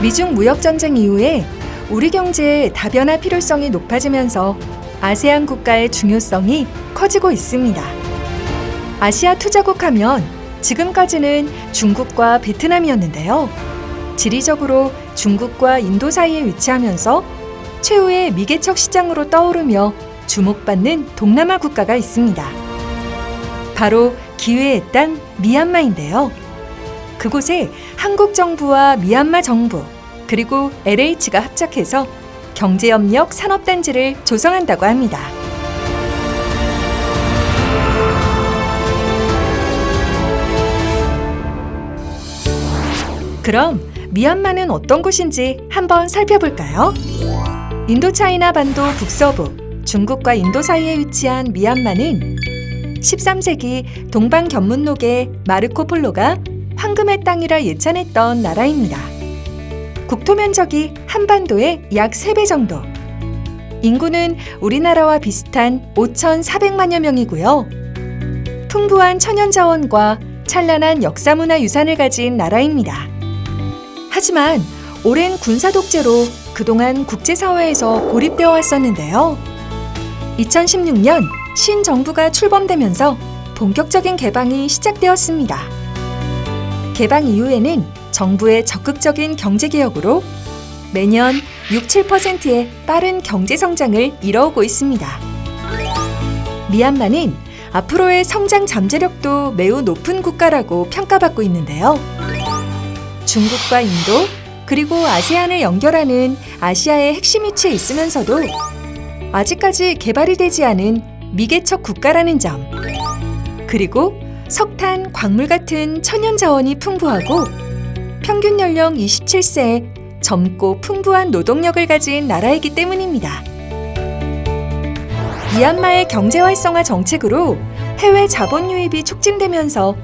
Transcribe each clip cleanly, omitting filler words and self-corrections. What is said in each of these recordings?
미중 무역전쟁 이후에 우리 경제의 다변화 필요성이 높아지면서 아세안 국가의 중요성이 커지고 있습니다. 아시아 투자국 하면 지금까지는 중국과 베트남이었는데요. 지리적으로 중국과 인도 사이에 위치하면서 최후의 미개척 시장으로 떠오르며 주목받는 동남아 국가가 있습니다. 바로 기회의 땅 미얀마인데요. 그곳에 한국 정부와 미얀마 정부 그리고 LH가 합작해서 경제협력 산업단지를 조성한다고 합니다. 그럼 미얀마는 어떤 곳인지 한번 살펴볼까요? 인도차이나 반도 북서부, 중국과 인도 사이에 위치한 미얀마는 13세기 동방견문록의 마르코 폴로가 황금의 땅이라 예찬했던 나라입니다. 국토 면적이 한반도의 약 3배 정도. 인구는 우리나라와 비슷한 5,400만여 명이고요. 풍부한 천연자원과 찬란한 역사문화 유산을 가진 나라입니다. 하지만 오랜 군사 독재로 그동안 국제사회에서 고립되어 왔었는데요. 2016년 신정부가 출범되면서 본격적인 개방이 시작되었습니다. 개방 이후에는 정부의 적극적인 경제개혁으로 매년 6-7%의 빠른 경제성장을 이뤄오고 있습니다. 미얀마는 앞으로의 성장 잠재력도 매우 높은 국가라고 평가받고 있는데요. 중국과 인도, 그리고 아세안을 연결하는 아시아의 핵심 위치에 있으면서도 아직까지 개발이 되지 않은 미개척 국가라는 점, 그리고 석탄, 광물 같은 천연자원이 풍부하고 평균 연령 27세에 젊고 풍부한 노동력을 가진 나라이기 때문입니다. 미얀마의 경제 활성화 정책으로 해외 자본 유입이 촉진되면서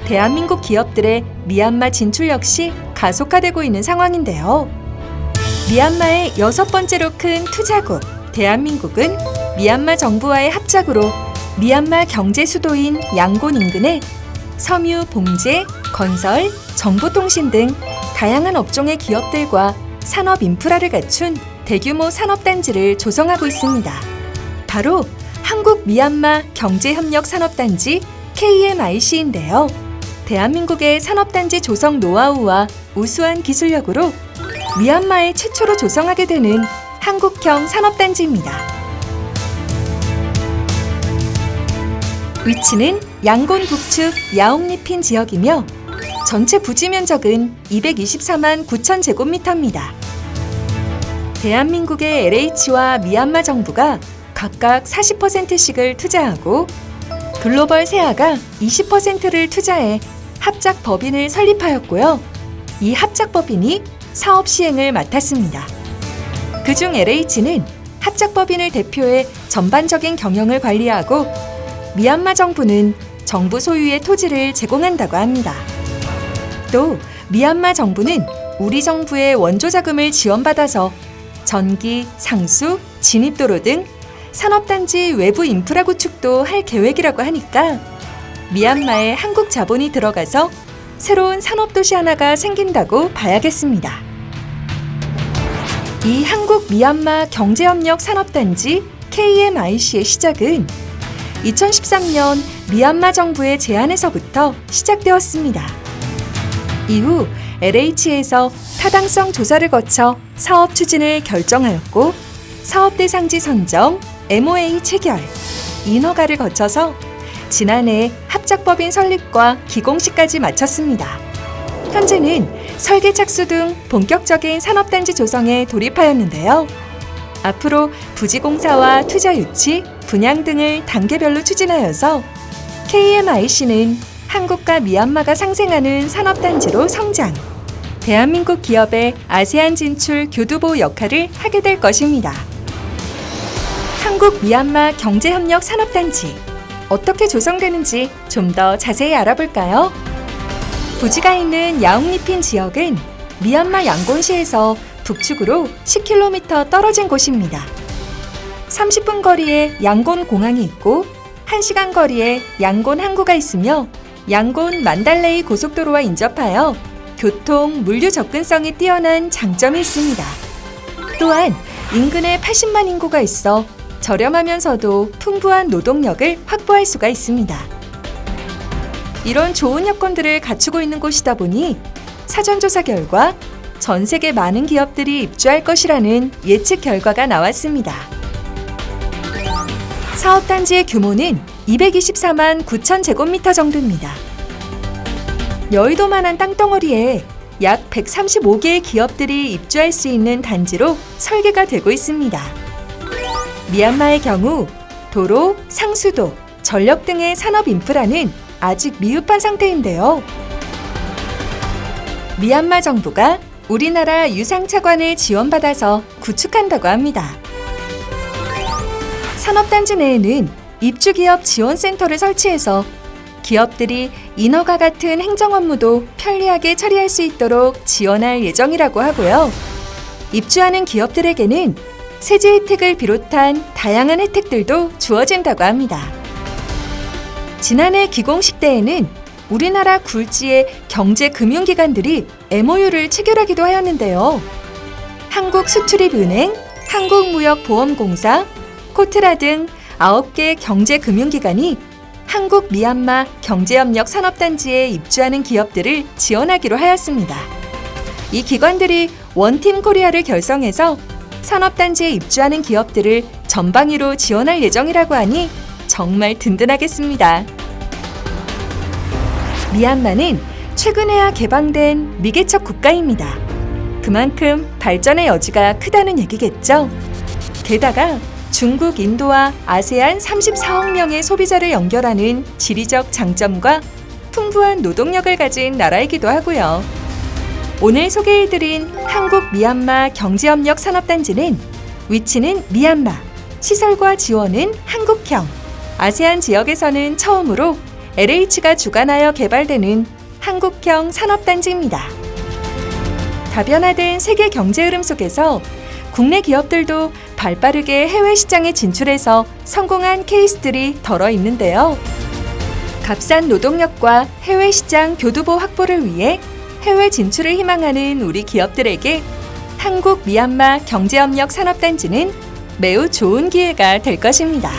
대한민국 기업들의 미얀마 진출 역시 가속화되고 있는 상황인데요. 미얀마의 6번째로 큰 투자국 대한민국은 미얀마 정부와의 합작으로 미얀마 경제 수도인 양곤 인근에 섬유, 봉제, 건설, 정보통신 등 다양한 업종의 기업들과 산업 인프라를 갖춘 대규모 산업단지를 조성하고 있습니다. 바로 한국 미얀마 경제협력 산업단지 KMIC인데요. 대한민국의 산업단지 조성 노하우와 우수한 기술력으로 미얀마에 최초로 조성하게 되는 한국형 산업단지입니다. 위치는 양곤 북측 야옥리핀 지역이며 전체 부지 면적은 224만 9천 제곱미터입니다. 대한민국의 LH와 미얀마 정부가 각각 40%씩을 투자하고 글로벌 세아가 20%를 투자해 합작 법인을 설립하였고요. 이 합작 법인이 사업 시행을 맡았습니다. 그중 LH는 합작 법인을 대표해 전반적인 경영을 관리하고 미얀마 정부는 정부 소유의 토지를 제공한다고 합니다. 또 미얀마 정부는 우리 정부의 원조 자금을 지원받아서 전기, 상수, 진입도로 등 산업단지 외부 인프라 구축도 할 계획이라고 하니까 미얀마에 한국 자본이 들어가서 새로운 산업도시 하나가 생긴다고 봐야겠습니다. 이 한국 미얀마 경제협력 산업단지 KMIC의 시작은 2013년 미얀마 정부의 제안에서부터 시작되었습니다. 이후 LH에서 타당성 조사를 거쳐 사업 추진을 결정하였고 사업 대상지 선정, MOA 체결, 인허가를 거쳐서 지난해 합작법인 설립과 기공식까지 마쳤습니다. 현재는 설계 착수 등 본격적인 산업단지 조성에 돌입하였는데요. 앞으로 부지 공사와 투자 유치, 분양 등을 단계별로 추진하여서 KMIC는 한국과 미얀마가 상생하는 산업단지로 성장, 대한민국 기업의 아세안 진출 교두보 역할을 하게 될 것입니다. 한국 미얀마 경제협력 산업단지 어떻게 조성되는지 좀 더 자세히 알아볼까요? 부지가 있는 야옥리핀 지역은 미얀마 양곤시에서 북측으로 10km 떨어진 곳입니다. 30분 거리에 양곤 공항이 있고 1시간 거리에 양곤 항구가 있으며 양곤 만달레이 고속도로와 인접하여 교통, 물류 접근성이 뛰어난 장점이 있습니다. 또한 인근에 80만 인구가 있어 저렴하면서도 풍부한 노동력을 확보할 수가 있습니다. 이런 좋은 여건들을 갖추고 있는 곳이다 보니 사전조사 결과 전 세계 많은 기업들이 입주할 것이라는 예측 결과가 나왔습니다. 사업단지의 규모는 224만 9천 제곱미터 정도입니다. 여의도만한 땅덩어리에 약 135개의 기업들이 입주할 수 있는 단지로 설계가 되고 있습니다. 미얀마의 경우 도로, 상수도, 전력 등의 산업 인프라는 아직 미흡한 상태인데요. 미얀마 정부가 우리나라 유상차관을 지원받아서 구축한다고 합니다. 산업단지 내에는 입주기업 지원센터를 설치해서 기업들이 인허가 같은 행정 업무도 편리하게 처리할 수 있도록 지원할 예정이라고 하고요. 입주하는 기업들에게는 세제 혜택을 비롯한 다양한 혜택들도 주어진다고 합니다. 지난해 기공식 때에는 우리나라 굴지의 경제금융기관들이 MOU를 체결하기도 하였는데요. 한국수출입은행, 한국무역보험공사, 코트라 등 9개 경제금융기관이 한국 미얀마 경제협력 산업단지에 입주하는 기업들을 지원하기로 하였습니다. 이 기관들이 원팀 코리아를 결성해서 산업단지에 입주하는 기업들을 전방위로 지원할 예정이라고 하니 정말 든든하겠습니다. 미얀마는 최근에야 개방된 미개척 국가입니다. 그만큼 발전의 여지가 크다는 얘기겠죠? 게다가 중국, 인도와 아세안 34억 명의 소비자를 연결하는 지리적 장점과 풍부한 노동력을 가진 나라이기도 하고요. 오늘 소개해드린 한국 미얀마 경제협력 산업단지는 위치는 미얀마, 시설과 지원은 한국형, 아세안 지역에서는 처음으로 LH가 주관하여 개발되는 한국형 산업단지입니다. 다변화된 세계 경제 흐름 속에서 국내 기업들도 발빠르게 해외 시장에 진출해서 성공한 케이스들이 덜어 있는데요. 값싼 노동력과 해외 시장 교두보 확보를 위해 해외 진출을 희망하는 우리 기업들에게 한국 미얀마 경제협력 산업단지는 매우 좋은 기회가 될 것입니다.